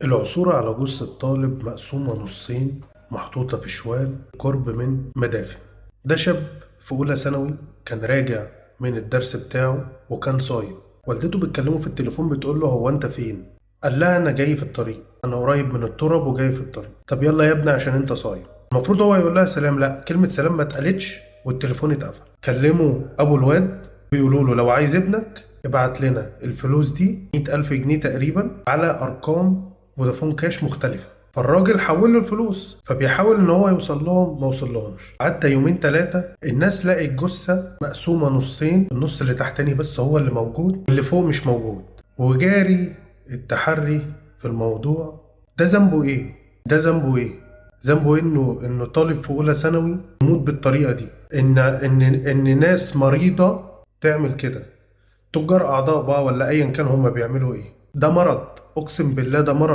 العثور على جثة طالب مقسومة نصين محطوطة في شوال قرب من مدافن. ده شاب في أولى ثانوي، كان راجع من الدرس بتاعه وكان صايم. والدته بتكلمه في التليفون بتقول له هو أنت فين؟ قال لها أنا جاي في الطريق، أنا قريب من التراب وجاي في الطريق. طب يلا يا ابني عشان أنت صايم. المفروض هو يقول لها سلام، لا، كلمة سلام ما اتقالتش والتليفون اتقفل. كلموا أبو الواد بيقولوا له لو عايز ابنك ابعت لنا الفلوس دي 100,000 جنيه تقريبا على أرقام فودافون كاش مختلفة. فالراجل حول له الفلوس، فبيحاول ان هو يوصل لهم، ما وصل لهمش. عدى يومين ثلاثة، الناس لقت الجثة مقسومة نصين، النص اللي تحتاني بس هو اللي موجود واللي فوق مش موجود. وجاري التحري في الموضوع. ده ذنبه ايه؟ ده ذنبه ايه؟ ذنبه انه طالب في اولى ثانوي يموت بالطريقة دي، ان ناس مريضة تعمل كده، تجار اعضاء بقى ولا ايا كان هما بيعملوا ايه. ده مرض، اقسم بالله ده مرض.